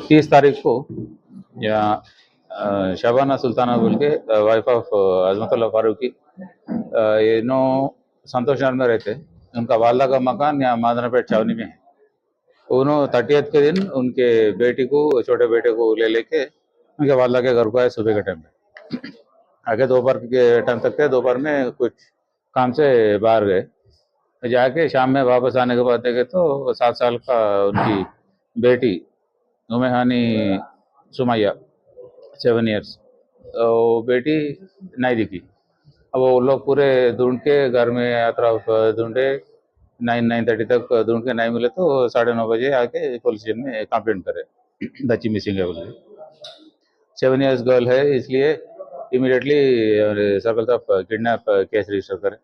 30 तारीख को या शबाना सुल्ताना बोल के वाइफ ऑफ अजमतुल्ला फारूकी, ये नो संतोष नगर में रहते। उनका वालदा का मकान यहाँ मादनापेट छावनी में है। उन्होंने 30th के दिन उनके बेटी को, छोटे बेटे को ले लेके उनके वालदा के घर को आए सुबह के टाइम पे। आगे दोपहर के टाइम तक थे, दोपहर में कुछ काम से बाहर गए, जाके शाम में वापस आने के बाद देखे तो 7 साल का उनकी बेटी उमेहानी सुमैया 7 इयर्स, वो बेटी नहीं दिखी। अब वो लोग पूरे ढूंढ के घर में अतराफ ढूंढे, 9-9:30 तक ढूंढ के नहीं मिले तो 9:30 बजे आके पुलिस स्टेशन में कंप्लेंट करे बच्ची मिसिंग है बोले। 7 इयर्स गर्ल है, इसलिए immediately circle of kidnap case register करे।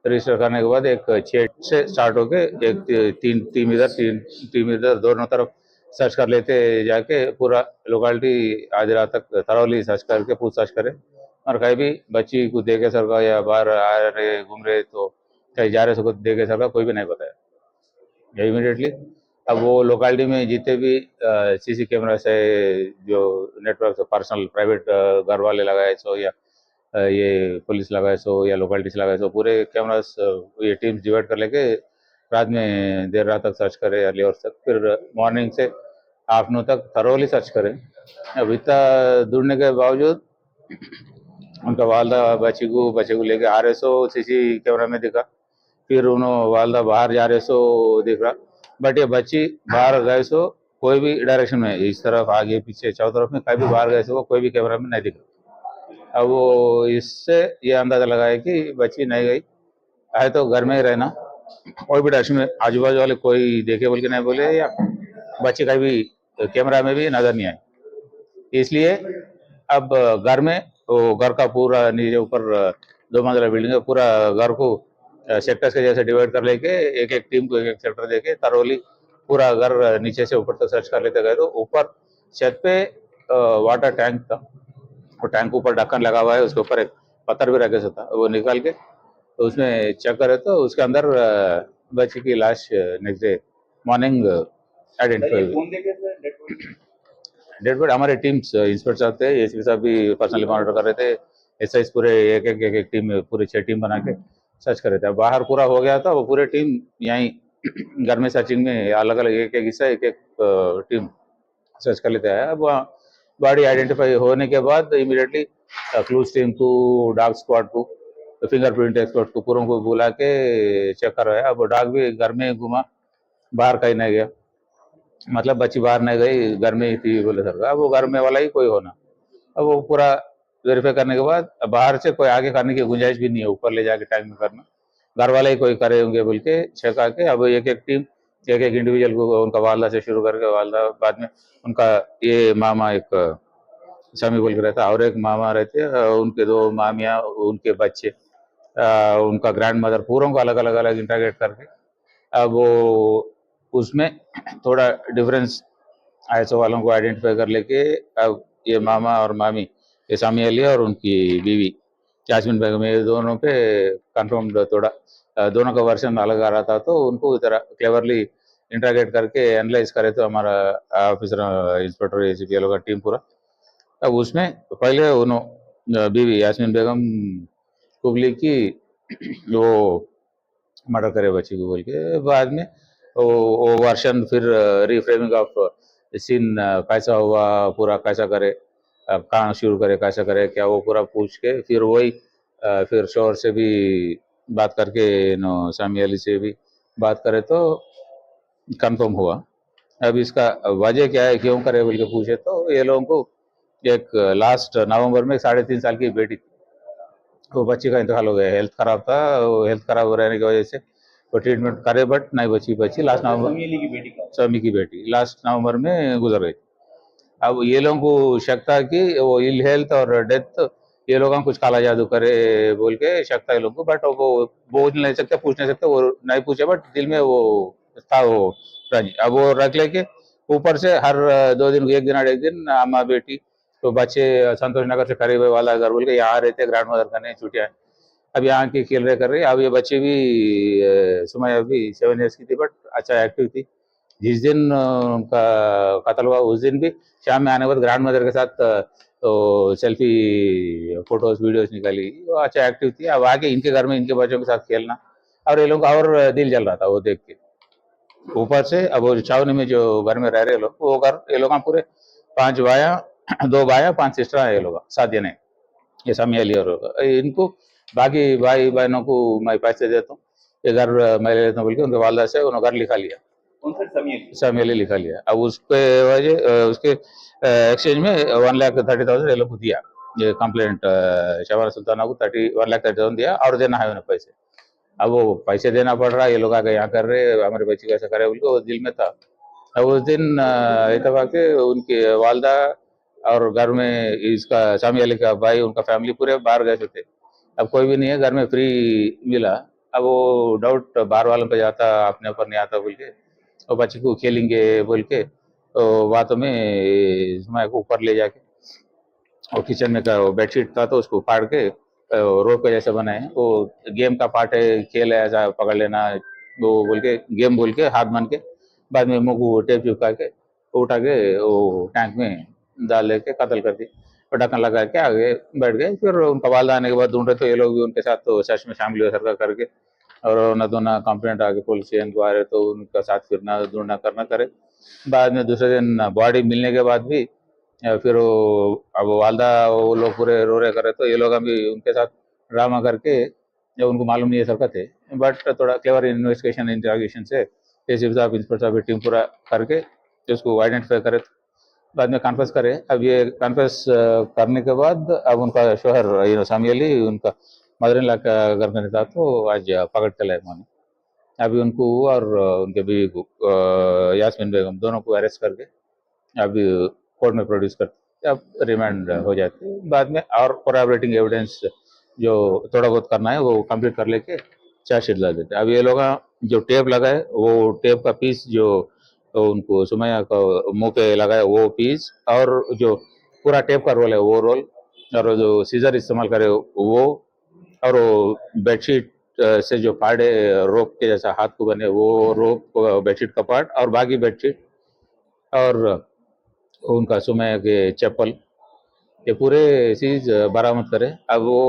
रजिस्टर करने के बाद एक 6 से स्टार्ट होके एक टीम इधर दोनों तरफ सर्च कर लेते, जाके पूरा लोकेलिटी आधी रात तक थरोली सर्च करके पूछताछ करे। और कहीं भी बच्ची को देखे सर या बाहर आ रहे घूम रहे तो कहीं जा रहे सको देखे सर कोई भी नहीं बताया इमीडिएटली। अब वो लोकेलिटी में जितने भी सीसी कैमरा से जो नेटवर्क पर्सनल प्राइवेट घर वाले लगाए सो या ये पुलिस लगाए सो या लोकेलिटी से लगाए सो, पूरे कैमरास ये टीम्स डिवाइड कर लेके रात में देर रात तक सर्च करे, अर्ली आवर्स तक, फिर मॉर्निंग से आफ्टरनून तक थरोली सर्च करें। अब इतना ढूंढने के बावजूद उनका वालदा बच्चे को लेके आ रहे सो सीसी कैमरा में दिखा। फिर उन्होंने वालदा बाहर जा रहे सो दिख रहा, बट ये बच्ची बाहर गए सो कोई भी डायरेक्शन में, इस तरफ आगे पीछे चारों तरफ में कहीं भी बाहर गए सो कोई भी कैमरा में नहीं दिख रहा। अब वो इससे ये अंदाजा लगाया कि बच्ची नहीं गई है तो घर में ही रहना, कोई भी डायरेक्शन में आजू बाजू वाले कोई देखे बोल के नहीं बोले, या बच्ची कहीं भी कैमरा में भी नजर नहीं आई। इसलिए अब घर में वो घर का पूरा नीचे ऊपर 2 मंजिला बिल्डिंग है, पूरा घर को सेक्टर्स के जैसे डिवाइड कर लेके एक एक टीम को एक एक सेक्टर देके तरोली पूरा घर नीचे से ऊपर तक सर्च कर लेते गए। तो ऊपर छत पे वाटर टैंक था, वो टैंक ऊपर ढक्कन लगा हुआ है, उसके ऊपर एक पत्थर भी रखे था, वो निकाल के तो उसमें चेक करे तो उसके अंदर बच्ची की लाश नेक्स्ट डे मॉर्निंग आइडेंटिफाई हुई। डेड बॉडी हमारे टीम्स इंस्पेक्टर साहब थे, एसीपी साहब भी पर्सनली मॉनिटर कर रहे थे, एसआईस पूरे एक टीम पूरी 6 टीम बना के सर्च कर रहे थे। बाहर पूरा हो गया था, वो पूरे टीम यहीं घर में सर्चिंग में अलग अलग एक एक हिस्सा एक एक टीम सर्च कर लेते हैं। अब बॉडी आइडेंटिफाई होने के बाद इमीडिएटली क्लूज टीम को, डॉग स्क्वाड को, फिंगरप्रिंट एक्सपर्ट को पूरों को बुला के चेक कर रहे हैं। अब डॉग भी घर में घुमा, बाहर कहीं नहीं गया, मतलब बच्ची बाहर नहीं गई, घर में ही थी बोले सर। अब वो घर में वाला ही कोई होना। अब वो पूरा वेरीफाई करने के बाद बाहर से कोई आगे करने की गुंजाइश भी नहीं है, ऊपर ले जाके टाइम में करना, घर वाले ही कोई करे होंगे बोल के चेक आके अब एक एक टीम एक एक इंडिविजुअल को, उनका वालदा से शुरू करके वालदा, बाद में उनका ये मामा एक समी बोल के रहता, और एक मामा रहते, उनके 2 मामियाँ, उनके बच्चे, उनका ग्रैंड मदर, पूरों को अलग अलग अलग इंटरगेट करके अब वो उसमें थोड़ा डिफरेंस आईएसओ वालों को आइडेंटिफाई कर लेके अब ये मामा और मामी, ये सामी अली और उनकी बीवी जासमिन बेगम, ये दोनों पे कंफर्म थोड़ा दोनों का वर्जन अलग आ रहा था, तो उनको इधर क्लेवरली इंटरगेट करके एनालाइज करे तो हमारा ऑफिसर इंस्पेक्टर एसीपी लोग का टीम पूरा। अब उसमें पहले उन्होंने बीवी यास्मीन बेगम कुबली की वो मर्डर करे बच्ची को बोल के, बाद में वो वर्शन फिर रिफ्रेमिंग ऑफ सीन कैसा हुआ, पूरा कैसा करे, कहाँ शुरू करे, कैसा करे, क्या, वो पूरा पूछ के फिर वही फिर शोहर से भी बात करके नो सामी अली से भी बात करे तो कंफर्म हुआ। अब इसका वजह क्या है, क्यों करे बोल के पूछे तो ये लोगों को एक लास्ट नवंबर में 3.5 साल की बेटी थी, वो बच्ची का इंतकाल हो गया, हेल्थ खराब था, वो हेल्थ खराब रहने की वजह से वो ट्रीटमेंट करे बट नहीं बची लास्ट नवंबर, समी की बेटी लास्ट नवंबर में गुजर गई। अब ये लोगों को शक था कि वो इल हेल्थ और डेथ ये लोग कुछ काला जादू करे बोल के शक था ये लोग को, बट वो बोल नहीं सकते, पूछ नहीं सकते, वो नहीं पूछे, बट दिल में वो था वो राजी। अब वो रख लेके ऊपर से हर 2 दिन, एक दिन एक दिन अम्मा बेटी तो बच्चे संतोष नगर से करीब वाला घर बोल के यहाँ रहते, ग्रैंड मदर करने छुट्टियाँ, अब यहाँ की खेल रहे कर रही। अब ये बच्ची भी सुमैया भी 7 इयर्स की थी, बट अच्छा एक्टिव थी, जिस दिन उनका कत्ल हुआ उस दिन भी शाम में आने के बाद ग्रैंड मदर के साथ तो सेल्फी फोटोज वीडियोज निकाली, वो अच्छा एक्टिव थी। अब आके इनके घर में इनके बच्चों के साथ खेलना और ये लोग का और दिल जल रहा था वो देख के। ऊपर से अब वो छावनी में जो घर में रह रहे लोग, वो घर ये लोग पूरे 5 भाया 2 भाया 5 सिस्टर है ये लोग, 7 जने, ये सामी अली और इनको बाकी भाई बहनों को मैं पैसे देता हूँ, ये घर मैं ले लेता हूँ बोल के उनके वालदा से उन्होंने घर लिखा लिया, सामी अली लिखा लिया। अब उस पे वजह उसके एक्सचेंज में 1,30,000 ये लोग को दिया, ये कंप्लेंट शबाना सुल्ताना को 1,30,000 दिया और देना है उन्हें पैसे। अब वो पैसे देना पड़ रहा है, ये लोग आके यहाँ कर रहे हमारे बच्चे कैसे करे बोल के वो दिल में था। अब उस दिन इतफाक से उनकी वालदा और घर में इसका सामी अली का भाई उनका फैमिली पूरे बाहर गए थे, अब कोई भी नहीं है घर में, फ्री मिला। अब वो डाउट बाहर वालों पे जाता, अपने ऊपर नहीं आता बोल के, और बच्चे को खेलेंगे बोल के तो बातों में समय को ऊपर ले जाके और किचन में का बेडशीट था तो उसको फाड़ के रोप के जैसे बनाए, वो गेम का पार्ट है, खेल है, ऐसा पकड़ लेना वो बोल के, गेम बोल के हाथ मान के बाद में मुंह को टेप चिपका के उठा के वो टैंक में डाल लेके कत्ल कर दी और ढक्कन लगा के आगे बैठ गए। फिर उनका वालदा आने के बाद ढूंढ रहे तो ये लोग भी उनके साथ तो सर्च में शामिल हुए सरकार करके, और न तो ना कंप्लेंट आगे पुलिस स्टेशन को आ रहे तो उनका साथ फिरना ढूंढना करना करे। बाद में दूसरे दिन बॉडी मिलने के बाद भी फिर वो अब वालदा वो लोग पूरे रो रहे करे तो ये लोग अभी उनके साथ ड्रामा करके, जब उनको मालूम नहीं है सब थे, बट थोड़ा क्लेवर इन्वेस्टिगेशन इंटरोगेशन से एसीपी साहब इंस्पेक्टर साहब टीम पूरा करके उसको आइडेंटिफाई करे, बाद में कन्फेस करे। अब ये कन्फेस करने के बाद अब उनका शोहर सामी अली उनका मदर इन लॉ का घर में था तो आज पकड़ के लाए माने। अभी उनको और उनके बीवी को यास्मीन बेगम दोनों को अरेस्ट करके अभी कोर्ट में प्रोड्यूस करते, अब रिमांड हो जाती है। बाद में और कोराबरेटिंग एविडेंस जो थोड़ा बहुत करना है वो कंप्लीट कर लेके चार्जशीट ला देते। अब ये लोग जो टेप लगाए वो टेप का पीस जो उनको सुमैया का मुंह पे लगाए वो पीस, और जो पूरा टेप का रोल है वो रोल, और जो सीजर इस्तेमाल करे वो, और वो बेडशीट से जो फाड़े रोप के जैसा हाथ को बने वो रोप बेडशीट का पार्ट, और बाकी बेडशीट और उनका सुमैया के चप्पल, ये पूरे चीज बरामद करे। अब वो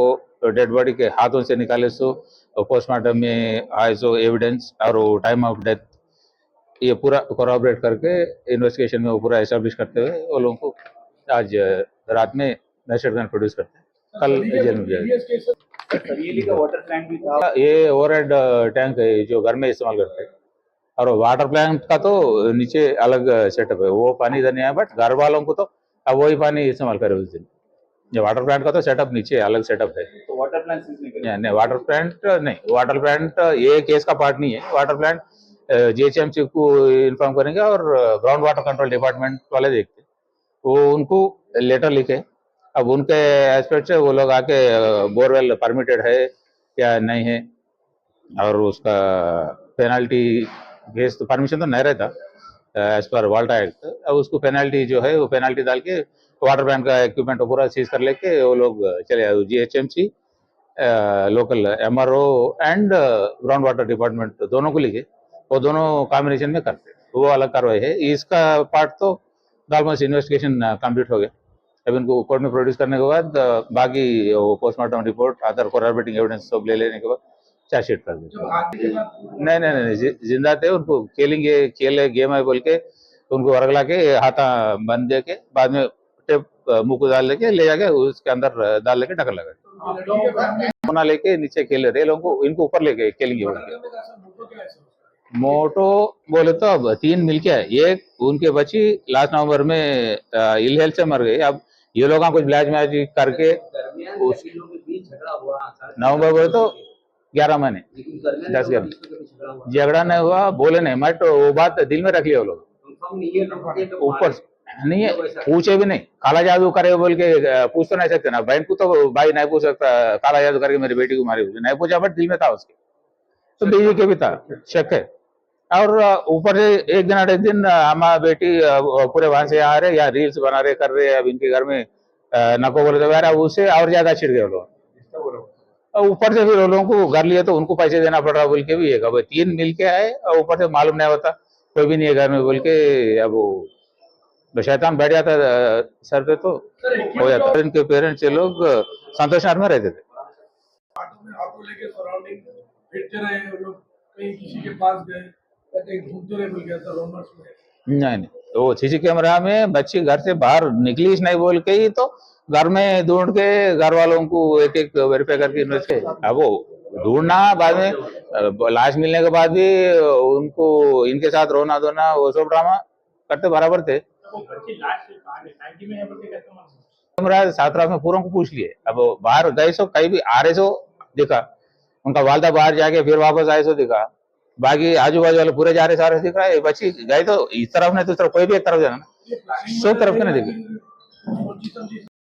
डेड बॉडी के हाथों से निकाले सो पोस्टमार्टम में आए सो एविडेंस और वो टाइम ऑफ डेथ ये पूरा कोराबरेट करके इन्वेस्टिगेशन में वो पूरा एस्टेब्लिश करते हुए वो लोगों को आज रात में दहशत गन प्रोड्यूस करते हैं, कल जेल में जाएगा। सरियली का वाटर प्लांट भी था, ये ओवरहेड टैंक है जो घर में इस्तेमाल करते हैं, और वाटर प्लांट का तो नीचे अलग सेटअप है, वो पानी इधर नहीं आया, बट घर वालों को तो अब वही पानी इस्तेमाल करे उस दिन। ये वाटर प्लांट का तो सेटअप नीचे अलग सेटअप है, तो वाटर प्लांट नहीं वाटर प्लांट नहीं, वाटर प्लांट ये केस का पार्ट नहीं है। वाटर प्लांट जीएचएमसी को इन्फॉर्म करेंगे और ग्राउंड वाटर कंट्रोल डिपार्टमेंट वाले देखते, वो उनको लेटर लिखे। अब उनके एस्पेक्ट से वो लोग आके बोरवेल परमिटेड है या नहीं है, और उसका पेनल्टी केस तो परमिशन तो नहीं रहता एज पर वाल्टा एक्ट, अब उसको पेनल्टी जो है वो पेनल्टी डाल के वाटर प्लांट का इक्विपमेंट पूरा सीज कर लेके वो लोग चले आए। GHMC local MRO and ground water department दोनों को लिखे, वो दोनों कॉम्बिनेशन में करते, वो अलग कार्रवाई है। इसका पार्ट तो ऑलमोस्ट इन्वेस्टिगेशन कंप्लीट हो गया। अभी उनको कोर्ट में प्रोड्यूस करने के बाद बाकी वो पोस्टमार्टम रिपोर्ट अदर कोराबरेटिंग एविडेंस सब ले लेने के बाद चार्जशीट कर देते। नहीं, जिंदा थे उनको खेलेंगे, खेले गेम है बोल के उनको वर्गला के हाथा बंद दे के बाद में टेप मुंह को डाल लेके ले जाके उसके अंदर डाल लेके ढक्कन लगा होना लेके नीचे खेल रहे लोगों को, इनको ऊपर लेके खेलेंगे बोल के। मोटो बोले तो अब 3 मिलके है, एक उनके बच्ची लास्ट नवंबर में इल हेल्थ से मर गई। अब ये लोग कुछ ब्लैक मैजिक करके नवंबर बोले तो 11 महीने 10-11 झगड़ा नहीं हुआ, बोले नहीं, मत वो बात दिल में रख लिया वो लोग, ऊपर नहीं है पूछे भी नहीं, काला जादू करे बोल के पूछ तो नहीं सकते ना, बहन को तो भाई नहीं पूछ सकता काला जादू करके मेरी बेटी को मारी, नहीं पूछा, बट दिल में था उसके, तो बीवी के भी था शक है। और ऊपर से एक दिन हमारा बेटी पूरे वहां से आ रहे या रील्स बना रहे कर रहे, अब इनके घर में नको बोले तो यार उससे और ज्यादा छिड़ गए लोग, ऊपर से फिर लोगों को घर लिए तो उनको पैसे देना पड़ रहा बोल के भी एक, अब 3 मिल के आए और ऊपर से मालूम नहीं होता कोई भी नहीं है घर में बोल के अब वो तो शैतान बैठ जाता सर पे तो हो जाता। इनके पेरेंट्स ये लोग संतोष नगर में रहते थे। ऑटो लेके सराउंडिंग फिरते रहे वो लोग, कहीं किसी के पास गए या कहीं घूमते रहे, मिल गया था रोमर्स में। नहीं नहीं, तो सीसी कैमरा में बच्ची घर से बाहर निकली ही नहीं बोल के ही तो घर में ढूंढ के घर वालों को एक एक वेरीफाई करके इन्वेस्ट। अब वो ढूंढना बाद में लाश मिलने के बाद भी उनको इनके साथ रोना धोना वो सब ड्रामा करते बराबर थे। वो बच्ची लास्ट कहाँ है? टैंकी में है बोल के कैसे मालूम? कैमरा सात रात में पूरों को पूछ लिए। अब वो बाहर गए सो कहीं भी आ रहे सो दिखा, उनका वालदा बाहर जाके फिर वापस आए सो दिखा, बाकी आजू बाजू वाले पूरे जा रहे सारे दिख रहा है। ये बच्ची गई तो इस तरफ नहीं तो उस तरफ, कोई भी एक तरफ जाना ना, ये प्लानिंग सब तरफ का नहीं दिखी। सोची समझी